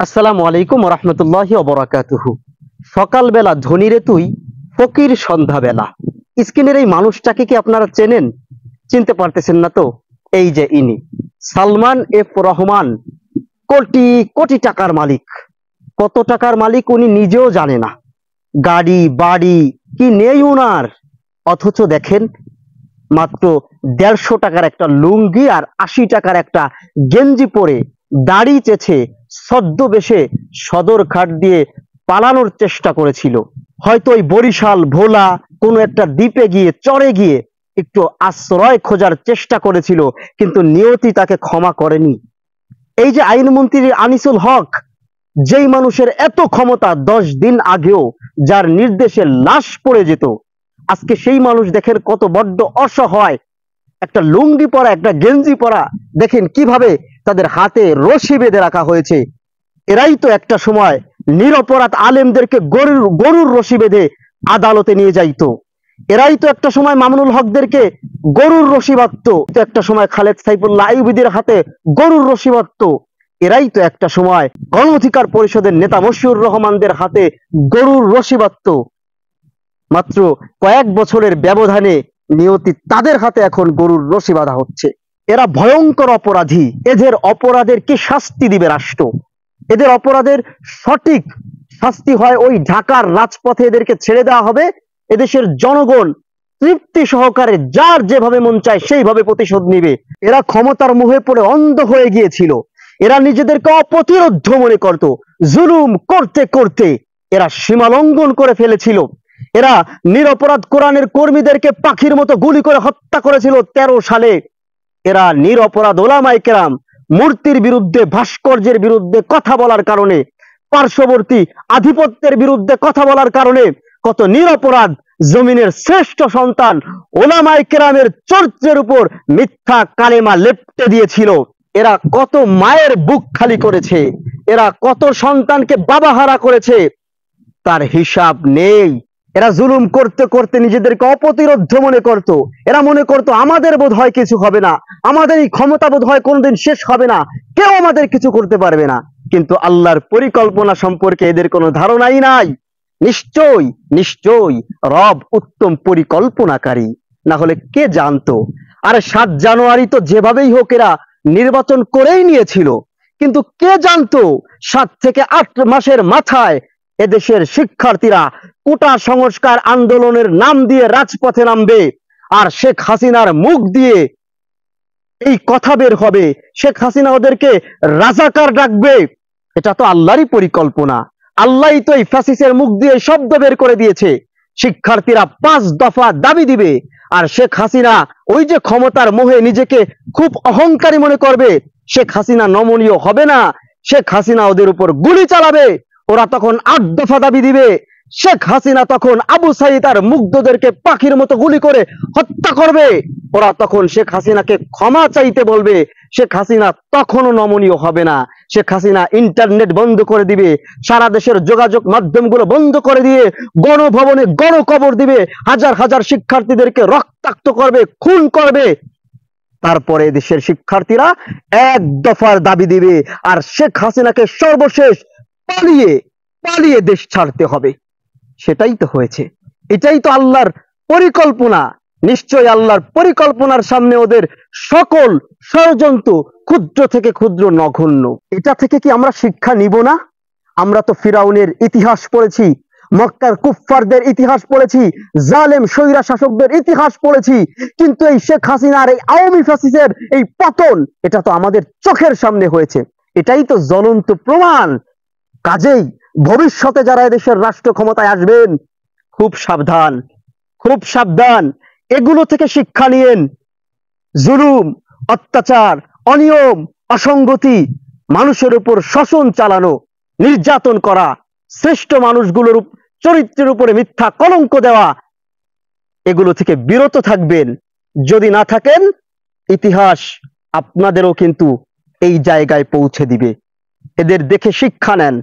আসসালামু আলাইকুম রহমতুল্লাহি ওবরাকাতুহু। সকালবেলা ধনীরে তুই, ফকির সন্ধ্যাবেলা। স্ক্রিনের এই মানুষটাকে কি আপনারা চেনেন? চিনতে পারতেছেন না তো? এই যে ইনি সালমান এফ রহমান, কোটি কোটি টাকার মালিক। কত টাকার মালিক উনি নিজেও জানে না। গাড়ি বাড়ি কি নেই উনার, অথচ দেখেন মাত্র 150 টাকার একটা লুঙ্গি আর 80 টাকার একটা গেঞ্জি পরে দাড়ি চেছে ছদ্মবেশে সদরঘাট দিয়ে পালানোর চেষ্টা করেছিল। হয়তো ওই বরিশাল ভোলা কোনো একটা দ্বীপে গিয়ে চড়ে গিয়ে একটু আশ্রয় খোঁজার চেষ্টা করেছিল, কিন্তু নিয়তি তাকে ক্ষমা করেনি। এই যে আইনমন্ত্রী আনিসুল হক, যেই মানুষের এত ক্ষমতা, 10 দিন আগেও যার নির্দেশে লাশ পড়ে যেত, আজকে সেই মানুষ দেখেন কত বড্ড অসহায়। একটা লুঙ্গি পরা, একটা গেঞ্জি পরা, দেখেন কিভাবে তাদের হাতে রশি বেঁধে রাখা হয়েছে। এরাই তো একটা সময় নিরপরাধ আলেমদেরকে গরুর রশি বেঁধে আদালতে নিয়ে যাইতো। এরাই তো একটা সময় মামুনুল হকদেরকে গরুর রশি বাঁধতো। একটা সময় খালেদ সাইফুল্লাহ আইয়ুবীদের হাতে গরুর রশি বাঁধতো। এরাই তো একটা সময় গণ অধিকার পরিষদের নেতা মশিউর রহমানদের হাতে গরুর রশি বাঁধতো। মাত্র কয়েক বছরের ব্যবধানে নিয়তি তাদের হাতে এখন গরুর রশি বাঁধা হচ্ছে। এরা ভয়ঙ্কর অপরাধী। এদের অপরাধের কি শাস্তি দিবে রাষ্ট্র? এদের অপরাধের সঠিক শাস্তি হয় ওই ঢাকার রাজপথে এদেরকে ছেড়ে দেওয়া হবে। এদেশের জনগণ তৃপ্তি সহকারে যার যেভাবে মন চায় সেইভাবে প্রতিশোধ নিবে। এরা ক্ষমতার মুহে পড়ে অন্ধ হয়ে গিয়েছিল। এরা নিজেদেরকে অপ্রতিরোধ্য মনে করত। জুলুম করতে করতে এরা সীমা লঙ্ঘন করে ফেলেছিল। এরা নিরপরাধ কোরআনের কর্মীদেরকে পাখির মতো গুলি করে হত্যা করেছিল 13 সালে। এরা নিরপরাধ ওলামায়ে কেরাম মূর্তির বিরুদ্ধে, ভাস্কর্যের বিরুদ্ধে কথা বলার কারণে, পার্শ্ববর্তী আধিপত্যের বিরুদ্ধে কথা বলার কারণে কত নিরপরাধ জমিনের শ্রেষ্ঠ সন্তান ওলামায়ে কেরামের চরিত্রের উপর মিথ্যা কালেমা লেপ্টে দিয়েছিল। এরা কত মায়ের বুক খালি করেছে, এরা কত সন্তানকে বাবাহারা করেছে, তার হিসাব নেই। এরা জুলুম করতে করতে নিজেদেরকে অপ্রতিরোধ্য মনে করত। এরা মনে করত আমাদের বোধ হয় কিছু হবে না, আমাদের এই ক্ষমতা বোধ হয় কোনোদিন শেষ হবে না, কেউ আমাদের কিছু করতে পারবে না। কিন্তু আল্লাহর পরিকল্পনা সম্পর্কে এদের কোনো ধারণাই নাই। নিশ্চয়ই নিশ্চয়ই রব উত্তম পরিকল্পনাকারী, না হলে কে জানতো? আর 7 জানুয়ারি তো যেভাবেই হোক এরা নির্বাচন করেই নিয়েছিল, কিন্তু কে জানতো 7 থেকে 8 মাসের মাথায় এদেশের শিক্ষার্থীরা কোটা সংস্কার আন্দোলনের নাম দিয়ে রাজপথে নামবে, আর শেখ হাসিনার মুখ দিয়ে এই কথা বের হবে, শেখ হাসিনা ওদেরকে রাজাকার ডাকবে। এটা তো আল্লাহরই পরিকল্পনা। আল্লাহই তো এই ফ্যাসিস্টের মুখ দিয়ে শব্দ বের করে দিয়েছে। শিক্ষার্থীরা 5 দফা দাবি দিবে, আর শেখ হাসিনা ওই যে ক্ষমতার মোহে নিজেকে খুব অহংকারী মনে করবে, শেখ হাসিনা নমনীয় হবে না। শেখ হাসিনা ওদের উপর গুলি চালাবে। ওরা তখন 8 দফা দাবি দিবে। শেখ হাসিনা তখন আবু সাইদ আর মুগ্ধদেরকে পাখির মতো গুলি করে হত্যা করবে। ওরা তখন শেখ হাসিনাকে ক্ষমা চাইতে বলবে। শেখ হাসিনা তখনও নমনীয় হবে না। শেখ হাসিনা ইন্টারনেট বন্ধ করে দিবে, সারা দেশের যোগাযোগ মাধ্যমগুলো বন্ধ করে দিয়ে গণভবনে গণকবর দিবে, হাজার হাজার শিক্ষার্থীদেরকে রক্তাক্ত করবে, খুন করবে। তারপরে দেশের শিক্ষার্থীরা 1 দফার দাবি দিবে, আর শেখ হাসিনাকে সর্বশেষ পালিয়ে পালিয়ে দেশ ছাড়তে হবে। সেটাই তো হয়েছে। এটাই তো আল্লাহর পরিকল্পনা। নিশ্চয়ই আল্লাহর পরিকল্পনার সামনে ওদের সকল ষড়যন্ত্র ক্ষুদ্র থেকে ক্ষুদ্র নগণ্য। এটা থেকে কি আমরা শিক্ষা নিব না? আমরা তো ফিরাউনের ইতিহাস পড়েছি, মক্কার কুফফারদের ইতিহাস পড়েছি, জালেম স্বৈরা শাসকদের ইতিহাস পড়েছি, কিন্তু এই শেখ হাসিনার এই আওয়ামী ফ্যাসিস্টের এই পতন, এটা তো আমাদের চোখের সামনে হয়েছে। এটাই তো জ্বলন্ত প্রমাণ। কাজেই ভবিষ্যতে যারা এদেশের রাষ্ট্র ক্ষমতায় আসবেন, খুব সাবধান, খুব সাবধান। এগুলো থেকে শিক্ষা নিয়েন। জুলুম, অত্যাচার, অনিয়ম, অসঙ্গতি, মানুষের উপর শোষণ চালানো, নির্যাতন করা, শ্রেষ্ঠ মানুষগুলোর চরিত্রের উপরে মিথ্যা কলঙ্ক দেওয়া, এগুলো থেকে বিরত থাকবেন। যদি না থাকেন, ইতিহাস আপনাদেরও কিন্তু এই জায়গায় পৌঁছে দিবে। এদের দেখে শিক্ষা নেন।